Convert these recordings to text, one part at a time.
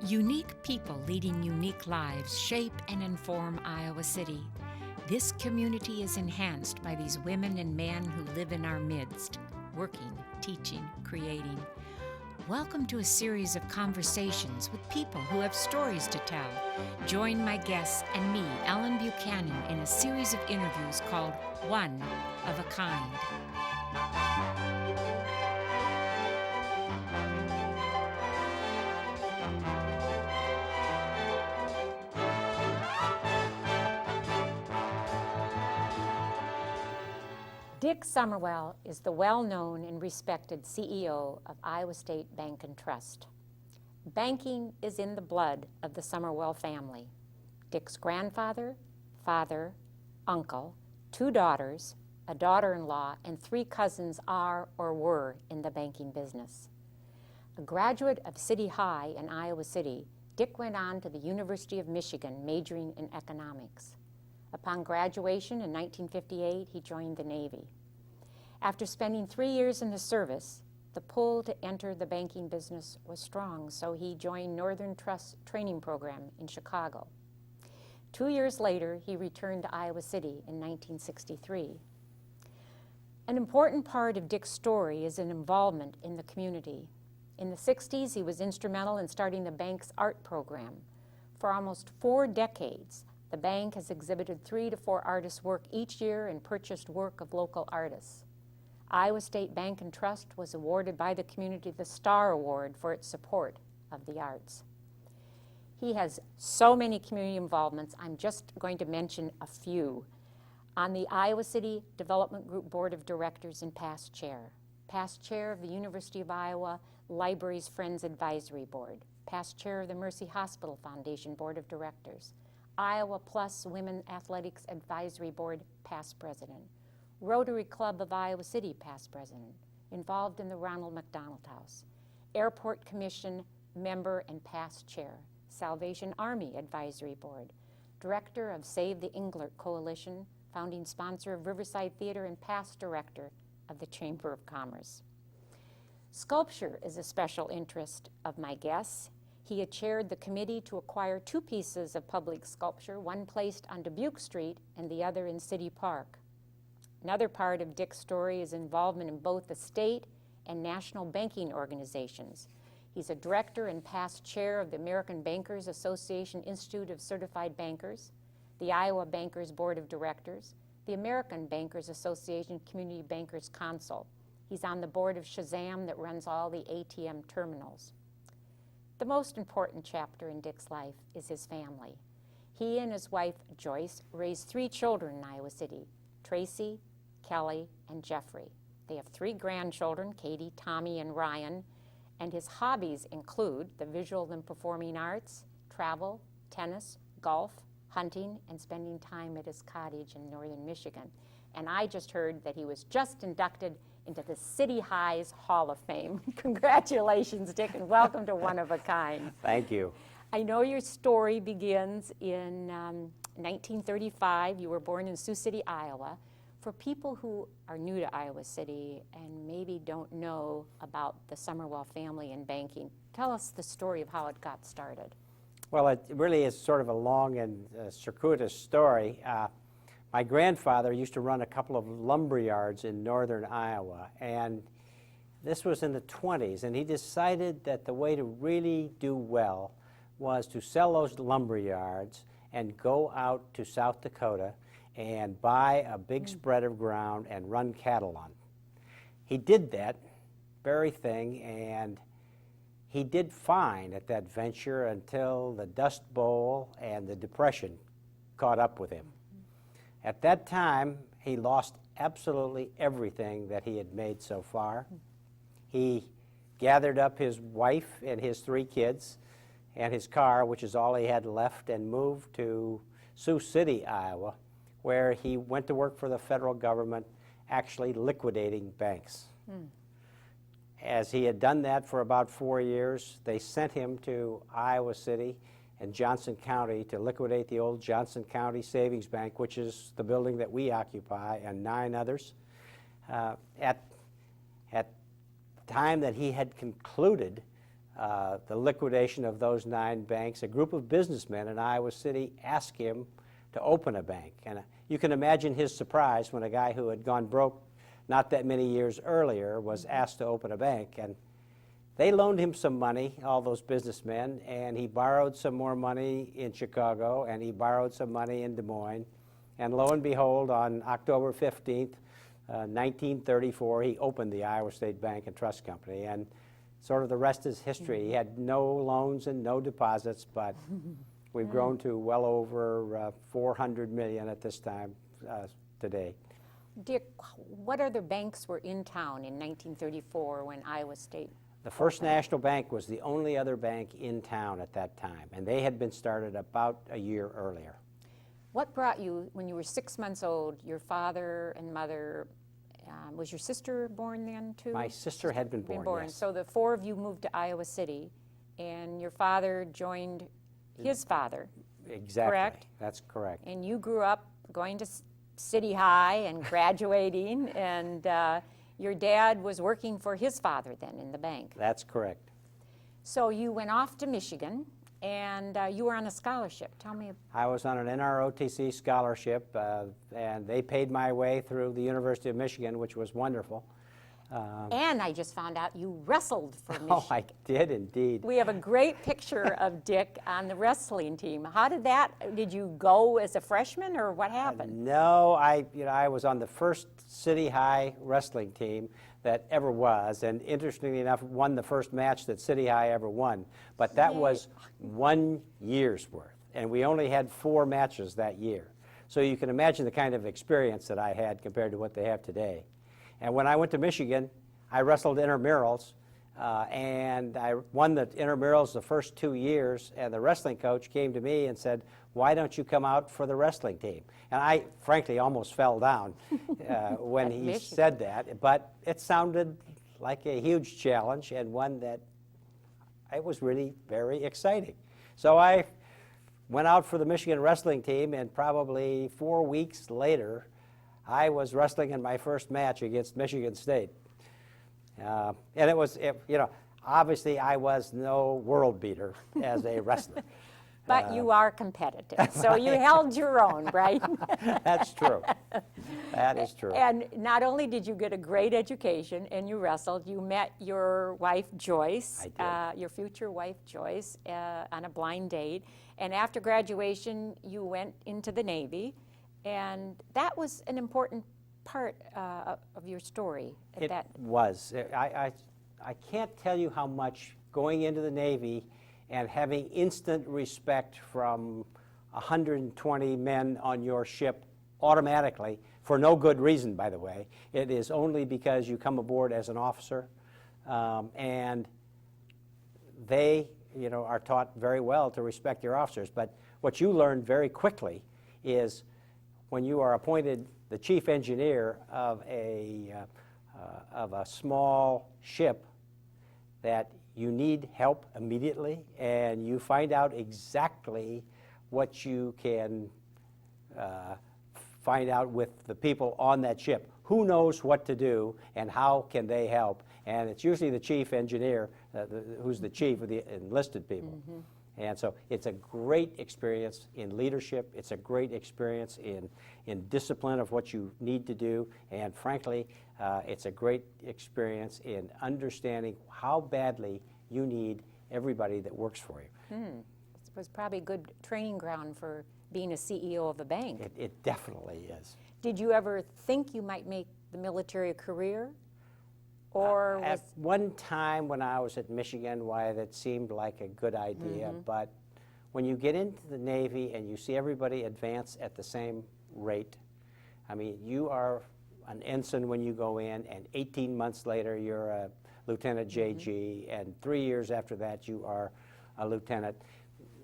Unique people leading unique lives shape and inform Iowa City. This community is enhanced by these women and men who live in our midst, working, teaching, creating. Welcome to a series of conversations with people who have stories to tell. Join my guests and me, Ellen Buchanan, in a series of interviews called One of a Kind. Dick Summerwill is the well-known and respected CEO of Iowa State Bank and Trust. Banking is in the blood of the Summerwill family. Dick's grandfather, father, uncle, 2 daughters, a daughter-in-law, and 3 cousins are or were in the banking business. A graduate of City High in Iowa City, Dick went on to the University of Michigan, majoring in economics. Upon graduation in 1958, he joined the Navy. After spending 3 years in the service, the pull to enter the banking business was strong, so he joined Northern Trust Training Program in Chicago. 2 years later, he returned to Iowa City in 1963. An important part of Dick's story is an involvement in the community. In the 60s, he was instrumental in starting the bank's art program. For almost 4 decades, the bank has exhibited 3 to 4 artists' work each year and purchased work of local artists. Iowa State Bank and Trust was awarded by the community the Star Award for its support of the arts. He has so many community involvements, I'm just going to mention a few. On the Iowa City Development Group Board of Directors and past chair of the University of Iowa Libraries Friends Advisory Board, past chair of the Mercy Hospital Foundation Board of Directors, Iowa Plus Women Athletics Advisory Board, past president, Rotary Club of Iowa City, past president, involved in the Ronald McDonald House, Airport Commission member and past chair, Salvation Army Advisory Board, director of Save the Englert Coalition, founding sponsor of Riverside Theater, and past director of the Chamber of Commerce. Sculpture is a special interest of my guests. He had chaired the committee to acquire 2 pieces of public sculpture, one placed on Dubuque Street and the other in City Park. Another part of Dick's story is involvement in both the state and national banking organizations. He's a director and past chair of the American Bankers Association Institute of Certified Bankers, the Iowa Bankers Board of Directors, the American Bankers Association Community Bankers Council. He's on the board of Shazam that runs all the ATM terminals. The most important chapter in Dick's life is his family. He and his wife, Joyce, raised 3 children in Iowa City, Tracy, Kelly, and Jeffrey. They have 3 grandchildren, Katie, Tommy, and Ryan, and his hobbies include the visual and performing arts, travel, tennis, golf, hunting, and spending time at his cottage in northern Michigan. And I just heard that he was just inducted into the City High's Hall of Fame. Congratulations, Dick, and welcome to One of a Kind. Thank you. I know your story begins in 1935. You were born in Sioux City, Iowa. For people who are new to Iowa City and maybe don't know about the Summerwill family and banking, tell us the story of how it got started. Well, it really is sort of a long and circuitous story. My grandfather used to run a couple of lumber yards in northern Iowa, and this was in the 20s, and he decided that the way to really do well was to sell those lumber yards and go out to South Dakota and buy a big spread of ground and run cattle on. He did that very thing, and he did fine at that venture until the Dust Bowl and the Depression caught up with him. At that time, he lost absolutely everything that he had made so far. He gathered up his wife and his 3 kids and his car, which is all he had left, and moved to Sioux City, Iowa, where he went to work for the federal government, actually liquidating banks. as he had done that for about 4 years, they sent him to Iowa City and Johnson County to liquidate the old Johnson County Savings Bank, which is the building that we occupy, and 9 others. At the time that he had concluded the liquidation of those 9 banks, a group of businessmen in Iowa City asked him to open a bank. And you can imagine his surprise when a guy who had gone broke not that many years earlier was asked to open a bank. And they loaned him some money, all those businessmen, and he borrowed some more money in Chicago, and he borrowed some money in Des Moines. And lo and behold, on October 15th, 1934, he opened the Iowa State Bank and Trust Company. And sort of the rest is history. He had no loans and no deposits, but we've grown to well over $400 million at this time today. Dick, what other banks were in town in 1934 when Iowa State? The First National Bank was the only other bank in town at that time, and they had been started about a year earlier. What brought you, when you were 6 months old, your father and mother, was your sister born then too? My sister had been born, yes. So the 4 of you moved to Iowa City, and your father joined his father. Exactly. Correct? That's correct. And you grew up going to City High and graduating, and your dad was working for his father then in the bank. That's correct. So you went off to Michigan, and you were on a scholarship. Tell me. I was on an NROTC scholarship, and they paid my way through the University of Michigan, which was wonderful. And I just found out you wrestled for Michigan. Oh, I did indeed. We have a great picture of Dick on the wrestling team. How did that, did you go as a freshman, or what happened? No, I was on the first City High wrestling team that ever was, and interestingly enough, won the first match that City High ever won. But that was 1 year's worth, and we only had 4 matches that year. So you can imagine the kind of experience that I had compared to what they have today. And when I went to Michigan, I wrestled intramurals, and I won the intramurals the first 2 years, and the wrestling coach came to me and said, "Why don't you come out for the wrestling team?" And I, frankly, almost fell down when he said that, but it sounded like a huge challenge, and one that it was really very exciting. So I went out for the Michigan wrestling team, and probably 4 weeks later, I was wrestling in my first match against Michigan State. And it was, obviously I was no world beater as a wrestler. But you are competitive, so you held your own, right? That's true. That is true. And not only did you get a great education and you wrestled, you met your wife, Joyce, I did. your future wife, Joyce, on a blind date. And after graduation, you went into the Navy. And that was an important part of your story. It was. I can't tell you how much going into the Navy and having instant respect from 120 men on your ship automatically, for no good reason, by the way. It is only because you come aboard as an officer, and they are taught very well to respect your officers. But what you learn very quickly is when you are appointed the chief engineer of a small ship, that you need help immediately, and you find out exactly what you can find out with the people on that ship. Who knows what to do, and how can they help? And it's usually the chief engineer who's the chief of the enlisted people. Mm-hmm. And so it's a great experience in leadership. It's a great experience in discipline of what you need to do. And frankly, it's a great experience in understanding how badly you need everybody that works for you. It was probably a good training ground for being a CEO of a bank. It definitely is. Did you ever think you might make the military a career? Or at one time when I was at Michigan, why that seemed like a good idea, but when you get into the Navy and you see everybody advance at the same rate, I mean, you are an ensign when you go in, and 18 months later you're a Lieutenant JG, and 3 years after that you are a lieutenant.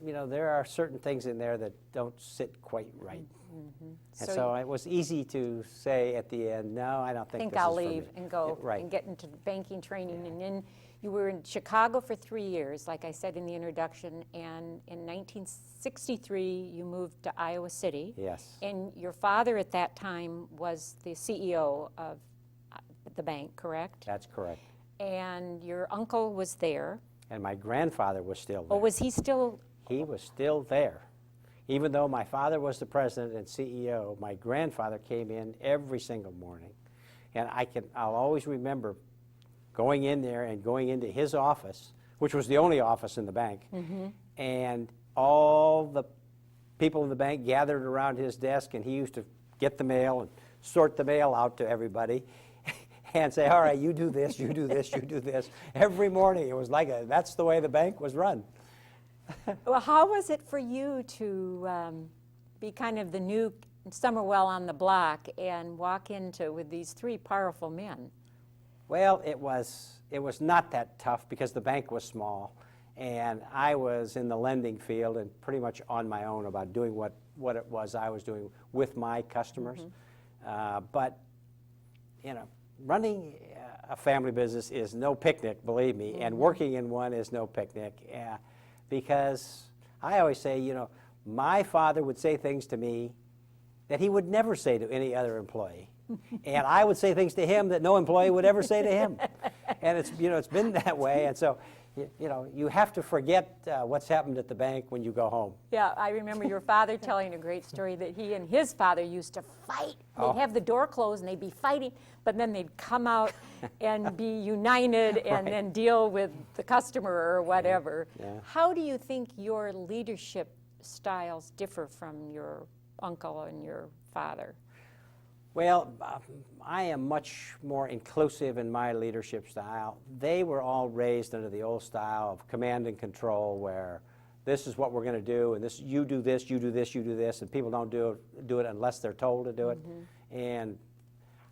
There are certain things in there that don't sit quite right. And so it was easy to say at the end, no, I don't think this I'll is for leave me. and go Right. and get into banking training. And then you were in Chicago for 3 years, like I said in the introduction, and in 1963 you moved to Iowa City. Yes. And your father at that time was the CEO of the bank, correct? That's correct. And your uncle was there. And my grandfather was still there. Oh, was he still? He was still there. Even though my father was the president and CEO, my grandfather came in every single morning. And I'll always remember going in there and going into his office, which was the only office in the bank, and all the people in the bank gathered around his desk, and he used to get the mail and sort the mail out to everybody and say, all right, you do this, you do this, you do this. Every morning it was like that's the way the bank was run. Well, how was it for you to be kind of the new Summerwill on the block and walk into with these three powerful men? Well, it was not that tough because the bank was small, and I was in the lending field and pretty much on my own about doing what it was I was doing with my customers. But you know, running a family business is no picnic, believe me, and working in one is no picnic. Because I always say, you know, my father would say things to me that he would never say to any other employee. And I would say things to him that no employee would ever say to him. And it's been that way. And so, you have to forget what's happened at the bank when you go home. Yeah, I remember your father telling a great story that he and his father used to fight. They'd have the door closed and they'd be fighting, but then they'd come out and be united and then deal with the customer or whatever. Yeah. How do you think your leadership styles differ from your uncle and your father? Well, I am much more inclusive in my leadership style. They were all raised under the old style of command and control, where this is what we're going to do, and this you do this, you do this, you do this, and people don't do it unless they're told to do it. And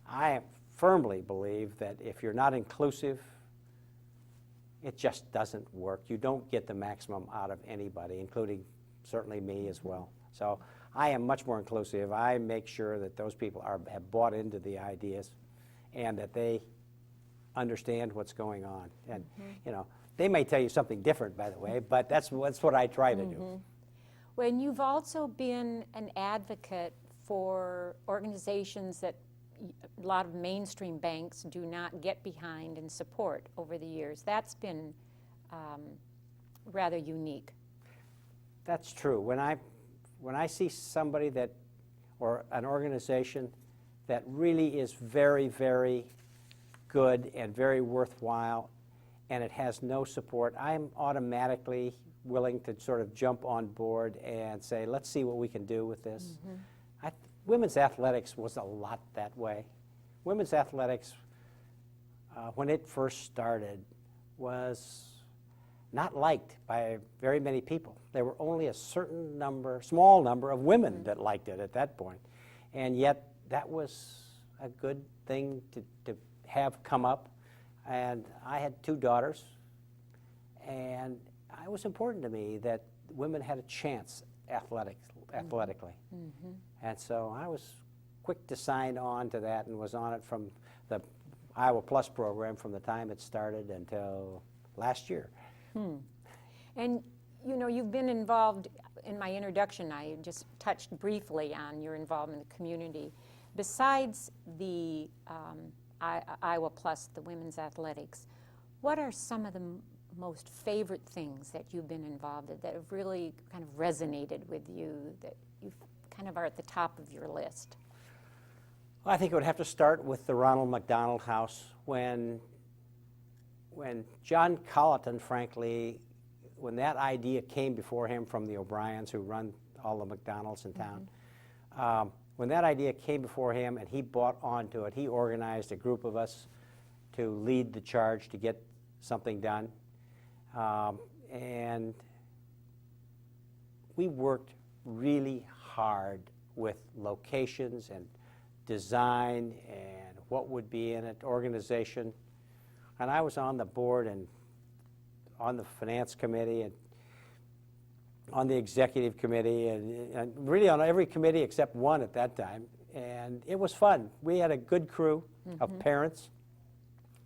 I firmly believe that if you're not inclusive, it just doesn't work. You don't get the maximum out of anybody, including certainly me as well. So I am much more inclusive. I make sure that those people have bought into the ideas and that they understand what's going on. And, they may tell you something different, by the way, but that's what I try to do. Well, and you've also been an advocate for organizations that a lot of mainstream banks do not get behind and support over the years. That's been rather unique. That's true. When I see somebody or an organization that really is very, very good and very worthwhile, and it has no support, I'm automatically willing to sort of jump on board and say, let's see what we can do with this. Women's athletics was a lot that way. Women's athletics, when it first started, was not liked by very many people. There were only a small number of women that liked it at that point. And yet that was a good thing to have come up. And I had 2 daughters, and it was important to me that women had a chance athletically. And so I was quick to sign on to that and was on it from the Iowa Plus program from the time it started until last year. And you've been involved, in my introduction I just touched briefly on your involvement in the community. Besides the Iowa Plus, the women's athletics, what are some of the most favorite things that you've been involved in that have really kind of resonated with you, that you kind of are at the top of your list? Well, I think it would have to start with the Ronald McDonald House. When John Colleton, frankly, when that idea came before him from the O'Briens, who run all the McDonald's in town, when that idea came before him and he bought onto it, he organized a group of us to lead the charge to get something done. And we worked really hard with locations and design and what would be in it, organization. And I was on the board and on the finance committee, and on the executive committee, and really on every committee except one at that time. And it was fun. We had a good crew of parents.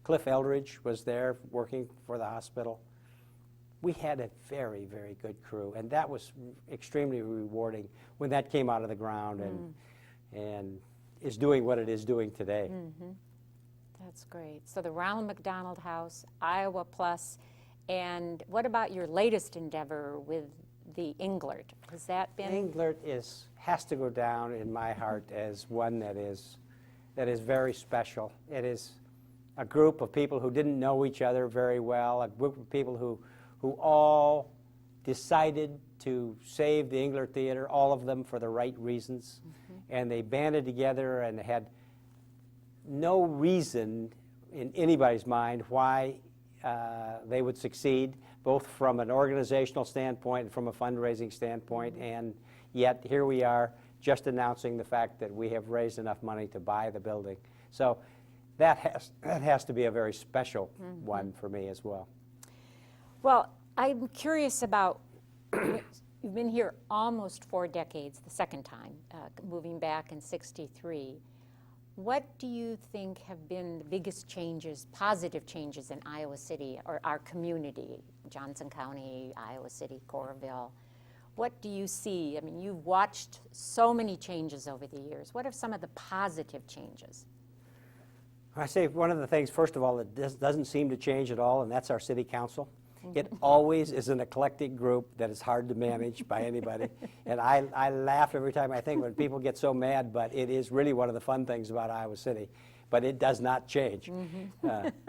Cliff Eldridge was there working for the hospital. We had a very, very good crew, and that was extremely rewarding when that came out of the ground and is doing what it is doing today. That's great. So the Ronald McDonald House, Iowa Plus, and what about your latest endeavor with the Englert? Has that been? Englert has to go down in my heart as one that is very special. It is a group of people who didn't know each other very well, a group of people who all decided to save the Englert Theater, all of them for the right reasons, and they banded together and had no reason in anybody's mind why they would succeed, both from an organizational standpoint and from a fundraising standpoint, and yet here we are just announcing the fact that we have raised enough money to buy the building. So that has to be a very special one for me as well. Well, I'm curious about, you've been here almost 4 decades, the second time, moving back in '63. What do you think have been the biggest changes, positive changes in Iowa City or our community, Johnson County, Iowa City, Coralville? What do you see? I mean, you've watched so many changes over the years. What are some of the positive changes? I say one of the things, first of all, that doesn't seem to change at all, and that's our city council. It always is an eclectic group that is hard to manage by anybody. And I laugh every time I think when people get so mad, but it is really one of the fun things about Iowa City. But it does not change.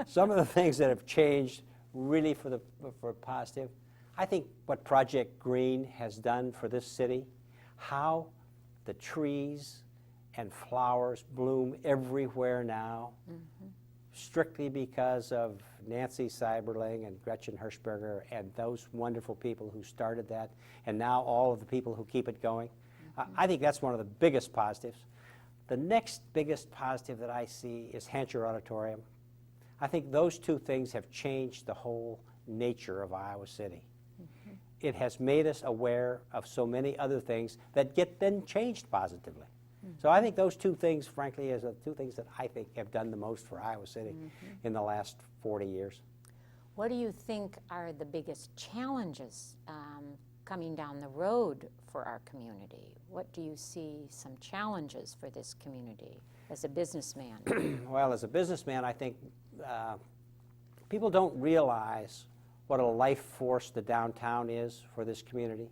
Some of the things that have changed really for positive, I think what Project Green has done for this city, how the trees and flowers bloom everywhere now, strictly because of Nancy Seiberling and Gretchen Hirschberger and those wonderful people who started that, and now all of the people who keep it going. I think that's one of the biggest positives. The next biggest positive that I see is Hancher Auditorium. I think those two things have changed the whole nature of Iowa City. It has made us aware of so many other things that get then changed positively. So I think those two things, frankly, are the two things that I think have done the most for Iowa City in the last 40 years. What do you think are the biggest challenges coming down the road for our community? What do you see some challenges for this community as a businessman? Well, as a businessman, I think people don't realize what a life force the downtown is for this community.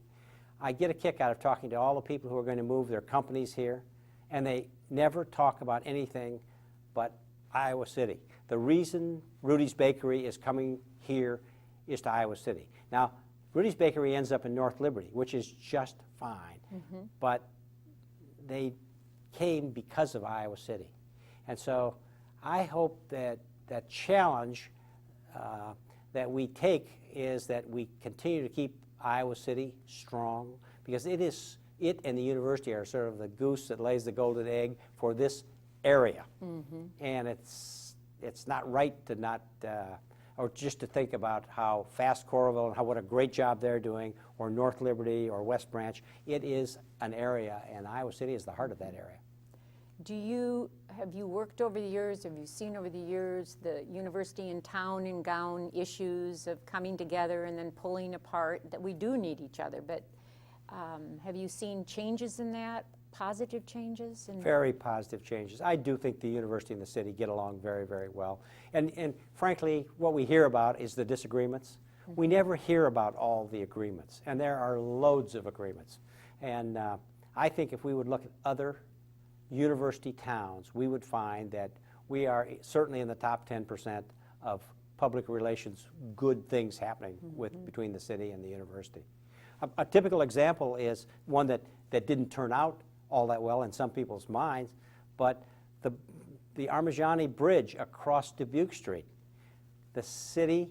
I get a kick out of talking to all the people who are going to move their companies here, and they never talk about anything but Iowa City. The reason Rudy's Bakery is coming here is to Iowa City. Now, Rudy's Bakery ends up in North Liberty, which is just fine, but they came because of Iowa City. And so I hope that that challenge that we take is that we continue to keep Iowa City strong, because it and the university are sort of the goose that lays the golden egg for this area. And it's not right to not, or just to think about how fast Coralville and what a great job they're doing, or North Liberty or West Branch. It is an area, and Iowa City is the heart of that area. Have you worked over the years, have you seen over the years the university and town and gown issues of coming together and then pulling apart, that we do need each other, but have you seen changes in that, positive changes? Very positive changes. I do think the university and the city get along very, very well. And frankly, what we hear about is the disagreements. We never hear about all the agreements, and there are loads of agreements. And I think if we would look at other university towns, we would find that we are certainly in the top 10% of public relations good things happening between the city and the university. A typical example is one that didn't turn out all that well in some people's minds, but the Armajani Bridge across Dubuque Street. The city,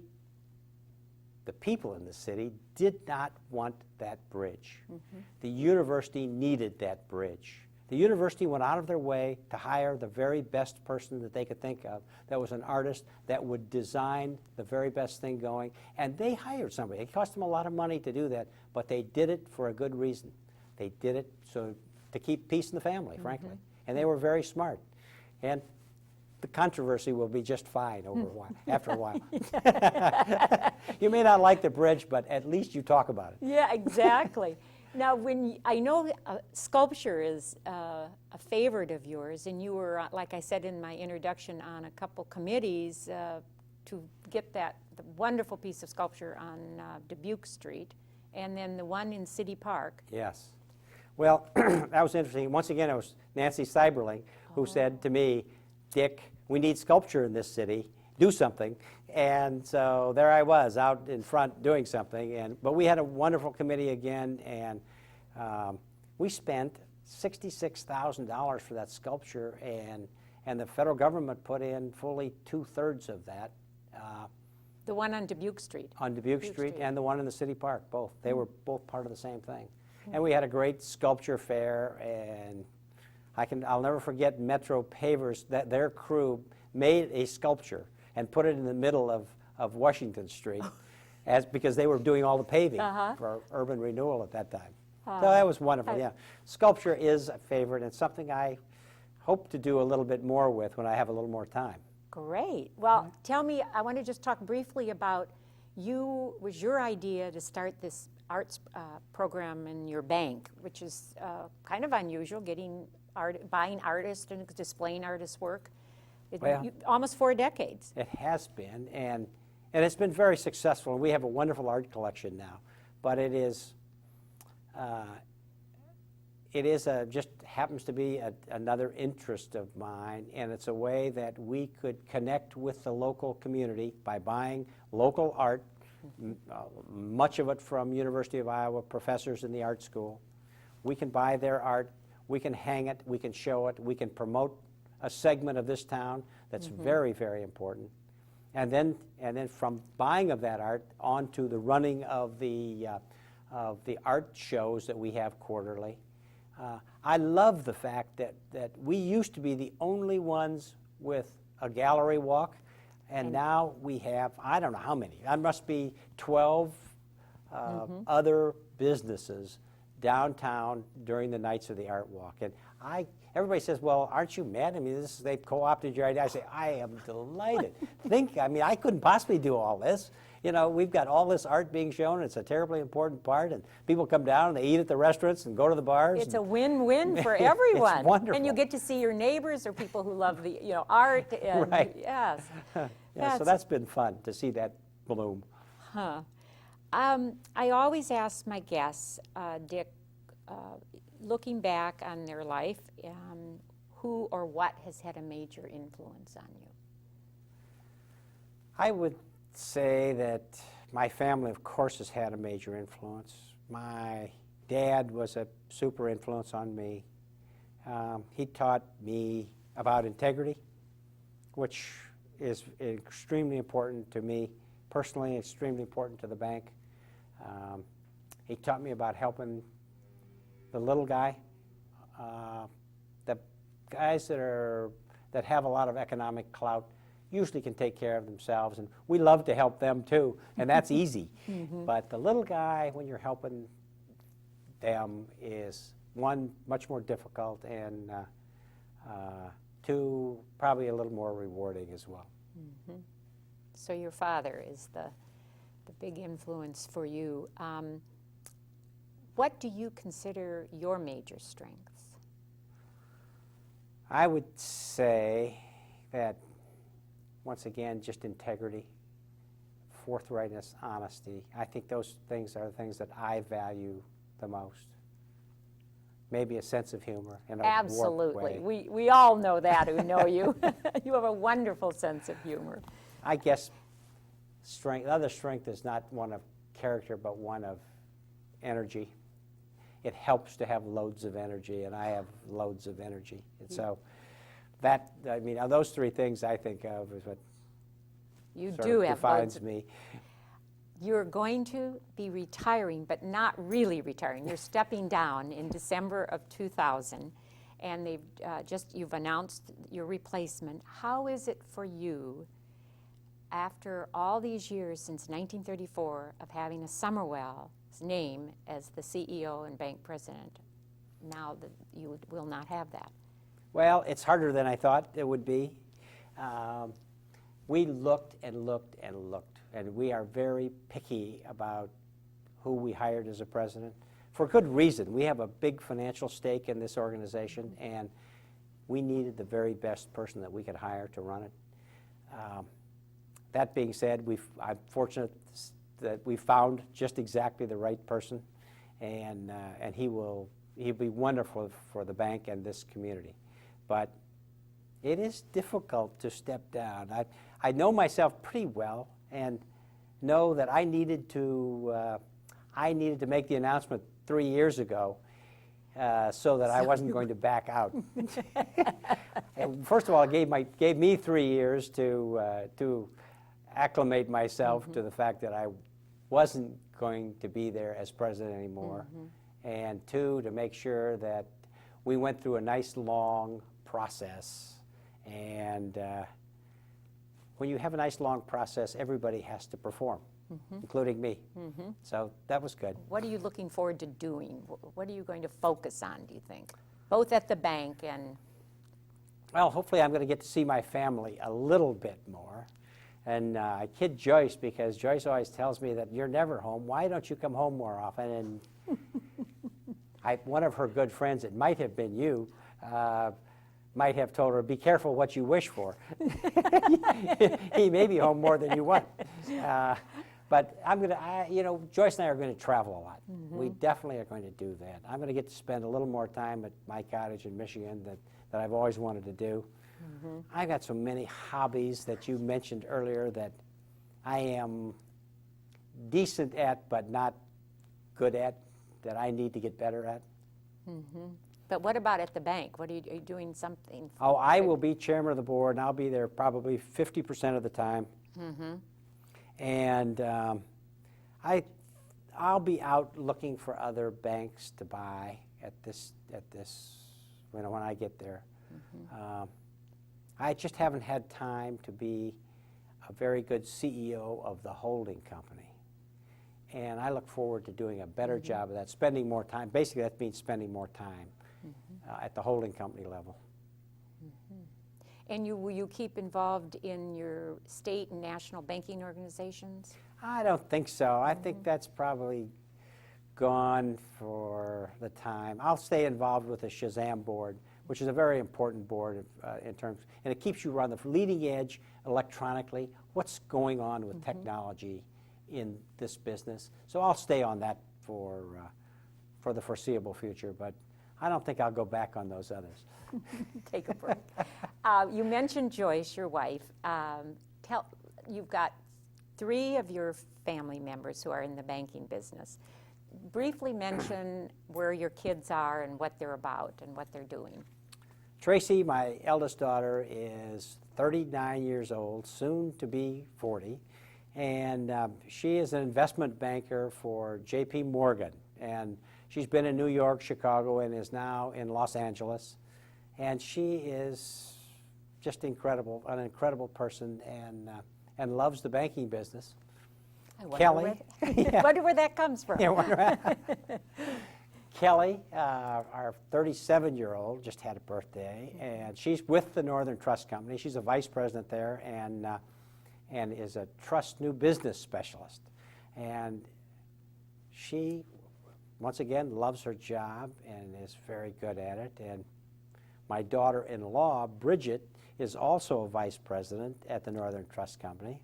the people in the city did not want that bridge. The university needed that bridge. The university went out of their way to hire the very best person that they could think of that was an artist that would design the very best thing going. And they hired somebody. It cost them a lot of money to do that, but they did it for a good reason. They did it to keep peace in the family, frankly. And they were very smart. And the controversy will be just fine over a while, after a while. You may not like the bridge, but at least you talk about it. Yeah, exactly. Now, I know sculpture is a favorite of yours, and you were, like I said in my introduction, on a couple committees to get the wonderful piece of sculpture on Dubuque Street, and then the one in City Park. Yes. Well, that was interesting. Once again, it was Nancy Seiberling who said to me, Dick, we need sculpture in this city. Do something. And so there I was out in front doing something. But we had a wonderful committee again, and we spent $66,000 for that sculpture, and the federal government put in fully 2/3 of that. The one on Dubuque Street. On Dubuque Street and the one in the City Park, both. They were both part of the same thing. And we had a great sculpture fair, and I'll never forget Metro Pavers, that their crew made a sculpture and put it in the middle of Washington Street because they were doing all the paving for urban renewal at that time. So that was wonderful, yeah. Sculpture is a favorite and something I hope to do a little bit more with when I have a little more time. Great. Well, tell me, I want to just talk briefly about was your idea to start this arts program in your bank, which is kind of unusual, buying artists and displaying artists' work. Almost 4 decades. It has been, and it's been very successful. We have a wonderful art collection now, but it just happens to be another interest of mine, and it's a way that we could connect with the local community by buying local art, much of it from University of Iowa professors in the art school. We can buy their art, we can hang it, we can show it, we can promote a segment of this town that's very, very important. And then from buying of that art onto the running of the art shows that we have quarterly. I love the fact that we used to be the only ones with a gallery walk, and now we have, I don't know how many, there must be 12 other businesses downtown during the nights of the art walk. And everybody says, well, aren't you mad? I mean, they've co-opted your idea. I say, I am delighted. I couldn't possibly do all this. You know, we've got all this art being shown. It's a terribly important part, and people come down and they eat at the restaurants and go to the bars. It's a win-win for everyone. It's wonderful. And you get to see your neighbors or people who love the art. And, right. Yes. Yeah, so that's been fun to see that bloom. Huh. I always ask my guests, Dick, looking back on their life, who or what has had a major influence on you? I would say that my family, of course, has had a major influence. My dad was a super influence on me. He taught me about integrity, which is extremely important to me personally, extremely important to the bank. He taught me about helping the little guy, the guys that have a lot of economic clout usually can take care of themselves, and we love to help them too, and that's easy. But the little guy, when you're helping them, is one, much more difficult, and two, probably a little more rewarding as well. So your father is the big influence for you. What do you consider your major strengths? I would say that, once again, just integrity, forthrightness, honesty. I think those things are the things that I value the most. Maybe a sense of humor in a warped way. We all know that who know you. You have a wonderful sense of humor. I guess other strength is not one of character, but one of energy. It helps to have loads of energy, and I have loads of energy. And so those three things I think of is what defines me. You're going to be retiring, but not really retiring. You're stepping down in December of 2000. and they've you've announced your replacement. How is it for you, after all these years since 1934 of having a Summerwell's name as the CEO and bank president, now that you will not have that? Well, it's harder than I thought it would be. We looked and looked and looked, and we are very picky about who we hired as a president, for good reason. We have a big financial stake in this organization, and we needed the very best person that we could hire to run it. That being said, I'm fortunate that we found just exactly the right person, and he'll be wonderful for the bank and this community. But it is difficult to step down. I know myself pretty well, and know that I needed to make the announcement 3 years ago so that I wasn't going to back out. And first of all, it gave me 3 years to acclimate myself to the fact that I wasn't going to be there as president anymore, and 2, to make sure that we went through a nice long process. And when you have a nice long process, everybody has to perform, including me. So that was good. What are you looking forward to doing? What are you going to focus on, do you think, both at the bank and? Well, hopefully I'm going to get to see my family a little bit more. And I kid Joyce, because Joyce always tells me that you're never home. Why don't you come home more often? And one of her good friends, it might have been you, might have told her, be careful what you wish for. He may be home more than you want. But Joyce and I are going to travel a lot. We definitely are going to do that. I'm going to get to spend a little more time at my cottage in Michigan that I've always wanted to do. I've got so many hobbies that you mentioned earlier that I am decent at but not good at, that I need to get better at. But what about at the bank? What are you doing something? Oh, I will be chairman of the board, and I'll be there probably 50% of the time. And I'll be out looking for other banks to buy at this when I get there. I just haven't had time to be a very good CEO of the holding company. And I look forward to doing a better job of that, spending more time. Basically, that means spending more time at the holding company level. And will you keep involved in your state and national banking organizations? I don't think so. I think that's probably gone for the time. I'll stay involved with the Shazam board, which is a very important board in terms, and it keeps you on the leading edge electronically, what's going on with technology in this business. So I'll stay on that for the foreseeable future, but I don't think I'll go back on those others. Take a break. You mentioned Joyce, your wife. You've got 3 of your family members who are in the banking business. Briefly mention where your kids are and what they're about and what they're doing. Tracy, my eldest daughter, is 39 years old, soon to be 40, and she is an investment banker for J.P. Morgan, and she's been in New York, Chicago, and is now in Los Angeles, and she is just incredible, an incredible person, and loves the banking business. Kelly, wonder where that comes from. Kelly, our 37-year-old, just had a birthday, and she's with the Northern Trust Company. She's a vice president there, and is a trust new business specialist. And she, once again, loves her job and is very good at it. And my daughter-in-law, Bridget, is also a vice president at the Northern Trust Company,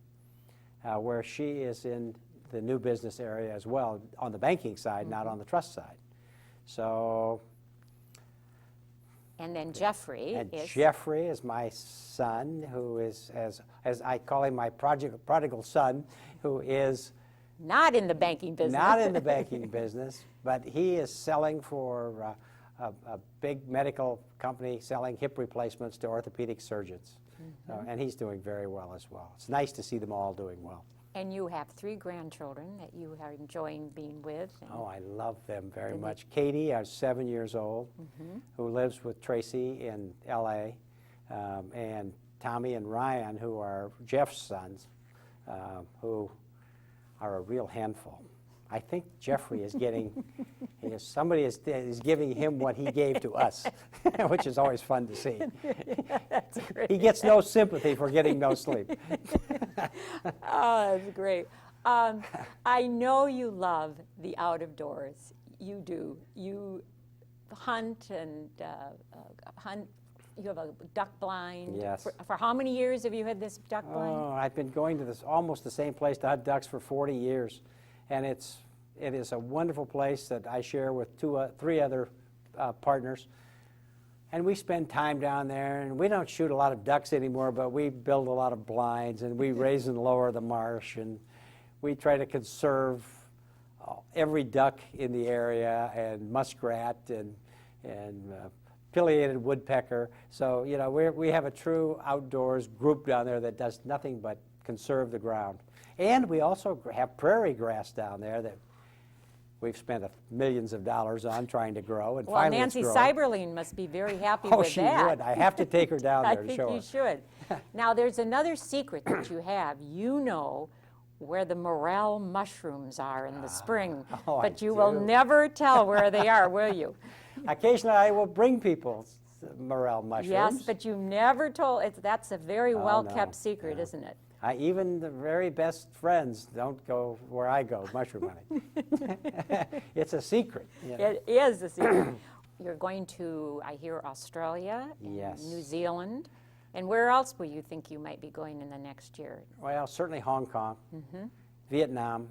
where she is in the new business area as well, on the banking side, not on the trust side. So, and then Jeffrey Jeffrey is my son, who is, as I call him, my prodigal son, who is not in the banking business. Not in the banking business, but he is selling for a big medical company, selling hip replacements to orthopedic surgeons. And he's doing very well as well. It's nice to see them all doing well. And you have 3 grandchildren that you are enjoying being with. And Oh, I love them very much. Katie, 7 years old, who lives with Tracy in L.A., and Tommy and Ryan, who are Jeff's sons, who are a real handful. I think Jeffrey is getting, somebody is giving him what he gave to us, which is always fun to see. That's great. He gets no sympathy for getting no sleep. Oh, that's great. I know you love the out of doors. You do. You hunt and hunt. You have a duck blind. Yes. For how many years have you had this duck blind? Oh, I've been going to this almost the same place to hunt ducks for 40 years, and it is a wonderful place that I share with 3 other partners. And we spend time down there, and we don't shoot a lot of ducks anymore, but we build a lot of blinds, and we raise and lower the marsh, and we try to conserve every duck in the area, and muskrat, and pileated woodpecker. So, you know, we have a true outdoors group down there that does nothing but conserve the ground. And we also have prairie grass down there that we've spent millions of dollars on trying to grow, and Well, finally Nancy it's growing. Seiberling must be very happy Oh, with she that. would. I have to take her down I there to think show you her. should. Now, there's another secret that you have. You know where the morel mushrooms are in the spring, oh, but I you will do. never tell where they are, will you? Occasionally I will bring people morel mushrooms. Yes, but you never told. That's a very Oh, well-kept no, secret, no. isn't it? Even the very best friends don't go where I go, mushroom hunting. It's a secret. You know. It is a secret. You're going to, I hear, Australia and Yes. New Zealand. And where else will you think you might be going in the next year? Well, certainly Hong Kong, Vietnam,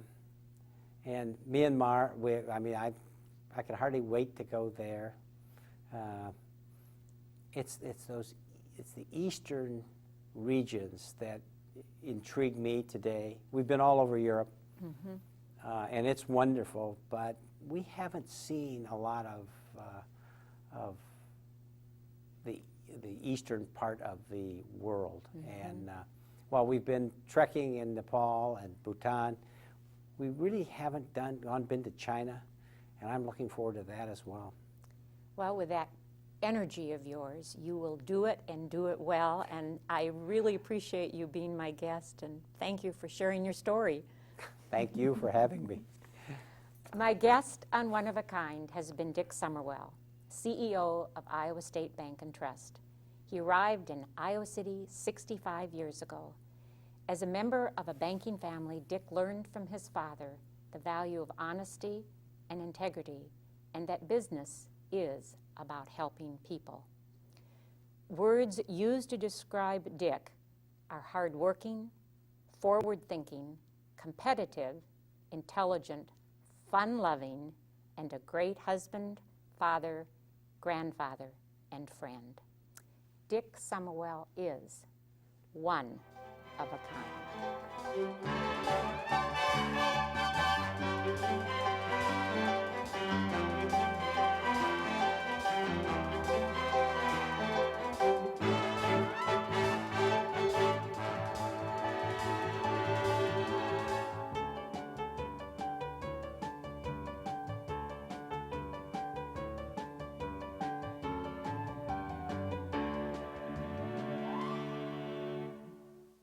and Myanmar. I could hardly wait to go there. It's the eastern regions that intrigue me today. We've been all over Europe, and it's wonderful, but we haven't seen a lot of the eastern part of the world. And while we've been trekking in Nepal and Bhutan, we really haven't been to China, and I'm looking forward to that as well. Well, with that energy of yours, you will do it and do it well. And I really appreciate you being my guest, and thank you for sharing your story. Thank you for having me. My guest on One of a Kind has been Dick Summerwill, CEO of Iowa State Bank and Trust. He arrived in Iowa City 65 years ago. As a member of a banking family, Dick learned from his father the value of honesty and integrity, and that business is about helping people. Words used to describe Dick are hardworking, forward-thinking, competitive, intelligent, fun-loving, and a great husband, father, grandfather, and friend. Dick Summerwill is one of a kind.